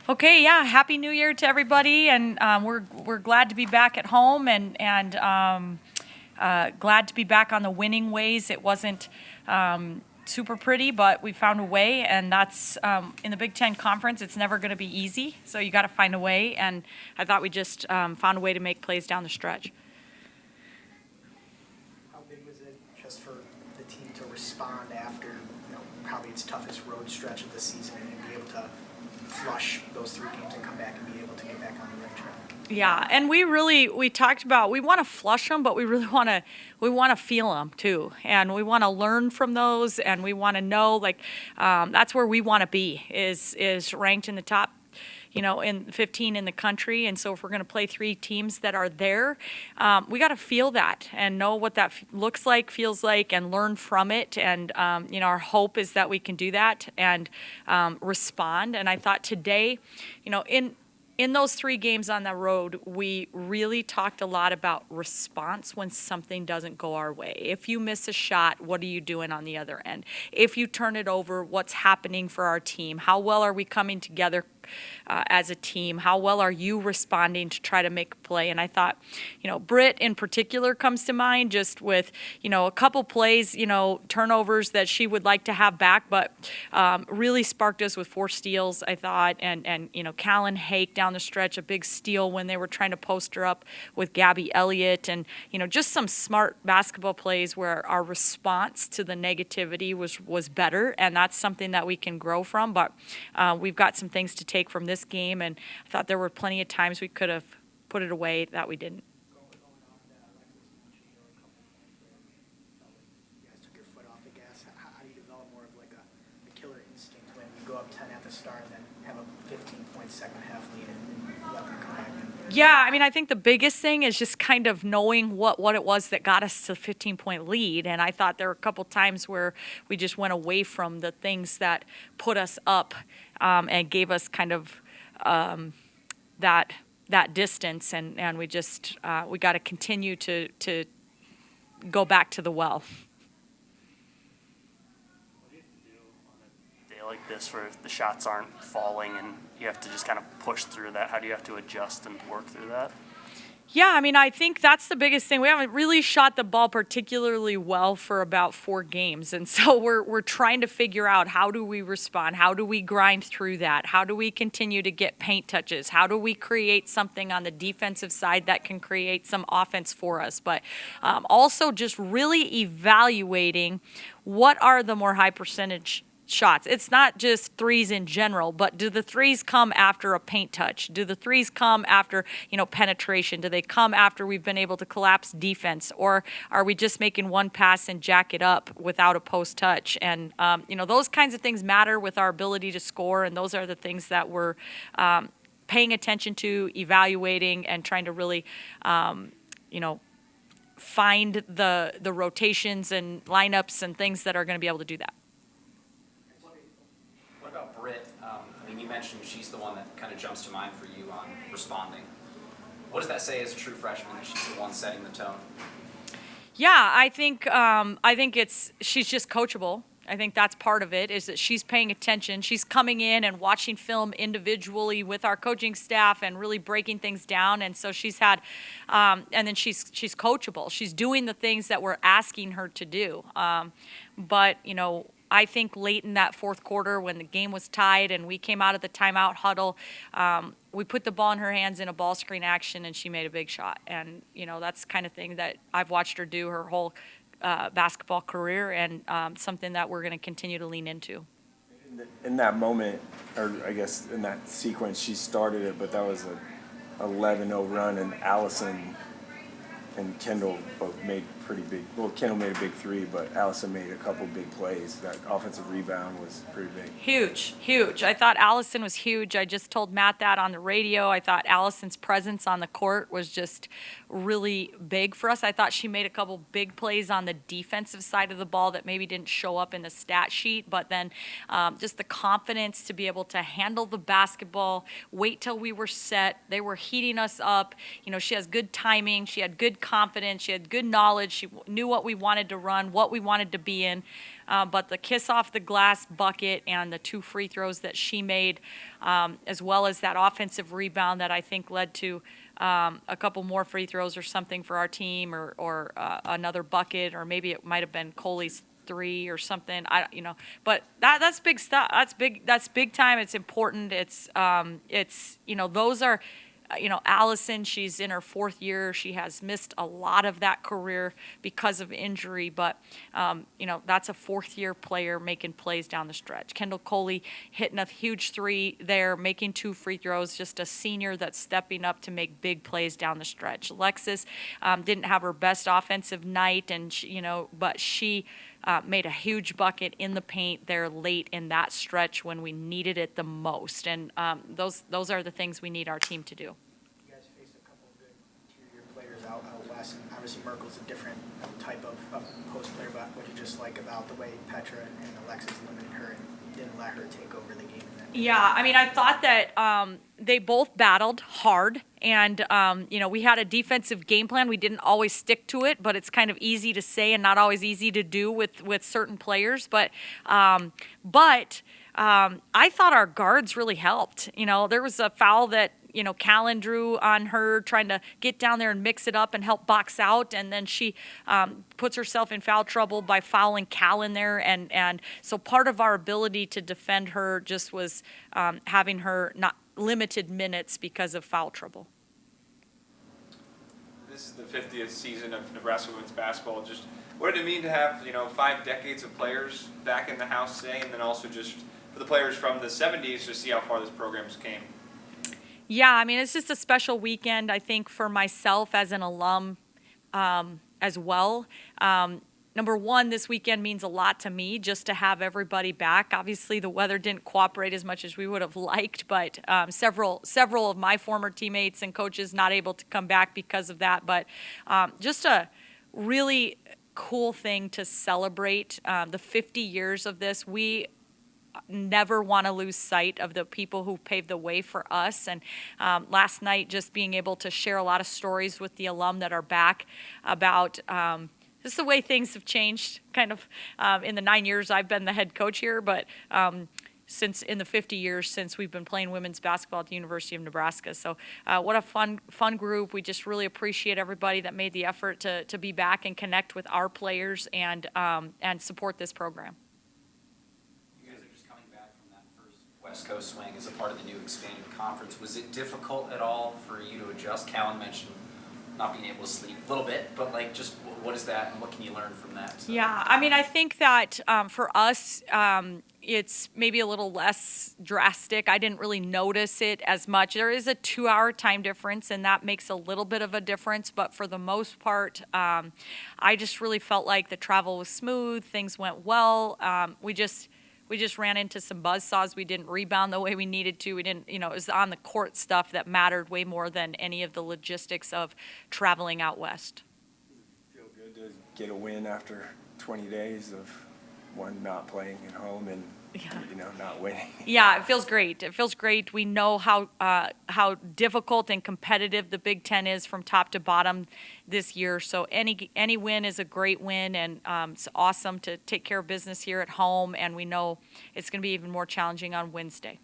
Okay, yeah. Happy New Year to everybody, and we're glad to be back at home, and glad to be back on the winning ways. It wasn't super pretty, but we found a way, and that's in the Big Ten Conference. It's never going to be easy, so you got to find a way. And I thought we just found a way to make plays down the stretch. How big was it just for the team to respond after probably its toughest road stretch of the season and be able to flush those 3 games and come back and be able to get back on the right track? Yeah, and we talked about we want to flush them, but we really want to feel them too, and we want to learn from those, and we want to know that's where we want to be is ranked in the top, in 15 in the country. And so if we're going to play 3 teams that are there, we got to feel that and know what that looks like, feels like, and learn from it. And our hope is that we can do that and respond. And I thought today, in those 3 games on the road, we really talked a lot about response when something doesn't go our way. If you miss a shot, what are you doing on the other end? If you turn it over, what's happening for our team? How well are we coming together as a team? How well are you responding to try to make a play? And I thought, Britt in particular comes to mind just with, a couple plays, turnovers that she would like to have back, but really sparked us with 4 steals, I thought. And Callan Hake down the stretch, a big steal when they were trying to post her up with Gabby Elliott. And, just some smart basketball plays where our response to the negativity was better. And that's something that we can grow from. But we've got some things to take from this game, and I thought there were plenty of times we could have put it away that we didn't. You guys took your foot off the gas. How do you develop more of a killer instinct when you go up 10 at the start and then have a 15-point second half lead and let them come back? Yeah, I think the biggest thing is just kind of knowing what it was that got us to the 15-point lead. And I thought there were a couple times where we just went away from the things that put us up and gave us kind of that distance. And we just we got to continue to go back to the well. What do you have to do on a day like this where the shots aren't falling and you have to just kind of push through that? How do you have to adjust and work through that? Yeah, I think that's the biggest thing. We haven't really shot the ball particularly well for about 4 games. And so we're trying to figure out, how do we respond? How do we grind through that? How do we continue to get paint touches? How do we create something on the defensive side that can create some offense for us? But also just really evaluating what are the more high percentage shots. It's not just threes in general, but do the threes come after a paint touch? Do the threes come after, penetration? Do they come after we've been able to collapse defense? Or are we just making one pass and jack it up without a post touch? And, those kinds of things matter with our ability to score, and those are the things that we're paying attention to, evaluating, and trying to really, find the rotations and lineups and things that are going to be able to do that. What about Britt? You mentioned she's the one that kind of jumps to mind for you on responding. What does that say as a true freshman, that she's the one setting the tone? Yeah, I think she's just coachable. I think that's part of it, is that she's paying attention. She's coming in and watching film individually with our coaching staff and really breaking things down. And so she's had, and then she's coachable. She's doing the things that we're asking her to do. But I think late in that 4th quarter, when the game was tied and we came out of the timeout huddle, we put the ball in her hands in a ball screen action, and she made a big shot. And, that's the kind of thing that I've watched her do her whole basketball career, and something that we're going to continue to lean into. In that moment, or I guess in that sequence, she started it, but that was a 11-0 run, and Allison and Kendall both made pretty big. Well, Kendall made a big 3, but Allison made a couple big plays. That offensive rebound was pretty big. Huge. I thought Allison was huge. I just told Matt that on the radio. I thought Allison's presence on the court was just really big for us. I thought she made a couple big plays on the defensive side of the ball that maybe didn't show up in the stat sheet, but then just the confidence to be able to handle the basketball, wait till we were set. They were heating us up. She has good timing. She had good confidence. She had good knowledge. She knew what we wanted to run, what we wanted to be in. but the kiss off the glass bucket and the 2 free throws that she made, as well as that offensive rebound that I think led to a couple more free throws or something for our team, or another bucket, or maybe it might have been Coley's 3 or something. But that's big stuff. That's big time. It's important. It's those are. Allison, she's in her 4th year. She has missed a lot of that career because of injury, but, that's a 4th-year player making plays down the stretch. Kendall Coley hitting a huge 3 there, making 2 free throws, just a senior that's stepping up to make big plays down the stretch. Alexis didn't have her best offensive night, and but she made a huge bucket in the paint there late in that stretch when we needed it the most. And those are the things we need our team to do. You guys face a couple of good interior players out west, and obviously Merkel's a different type of post player, but what do you just like about the way Petra and Alexis limited her and didn't let her take over the game? Yeah, I mean, I thought that they both battled hard, and we had a defensive game plan. We didn't always stick to it, but it's kind of easy to say and not always easy to do with certain players. But I thought our guards really helped. There was a foul that Callan drew on her, trying to get down there and mix it up and help box out, and then she puts herself in foul trouble by fouling Callan there, and so part of our ability to defend her just was having her not limited minutes because of foul trouble. This is the 50th season of Nebraska women's basketball. Just what did it mean to have 5 decades of players back in the house today, and then also just for the players from the 70s to see how far this program's came? Yeah, I mean, it's just a special weekend, I think, for myself as an alum as well. Number one, this weekend means a lot to me just to have everybody back. Obviously, the weather didn't cooperate as much as we would have liked, but several of my former teammates and coaches not able to come back because of that. But just a really cool thing to celebrate the 50 years of this. We never want to lose sight of the people who paved the way for us. And last night, just being able to share a lot of stories with the alum that are back about just the way things have changed kind of in the 9 years I've been the head coach here, but since in the 50 years since we've been playing women's basketball at the University of Nebraska. So what a fun group. We just really appreciate everybody that made the effort to be back and connect with our players and support this program. West Coast swing as a part of the new expanded conference. Was it difficult at all for you to adjust? Callan mentioned not being able to sleep a little bit, but just what is that and what can you learn from that? So. Yeah, I mean, I think that for us, it's maybe a little less drastic. I didn't really notice it as much. There is a 2-hour time difference, and that makes a little bit of a difference, but for the most part, I just really felt like the travel was smooth, things went well. We just ran into some buzzsaws. We didn't rebound the way we needed to. We didn't, it was on the court stuff that mattered way more than any of the logistics of traveling out west. Feel good to get a win after 20 days of one not playing at home and not winning. Yeah, it feels great. It feels great. We know how difficult and competitive the Big Ten is from top to bottom this year. So any win is a great win, and it's awesome to take care of business here at home. And we know it's going to be even more challenging on Wednesday.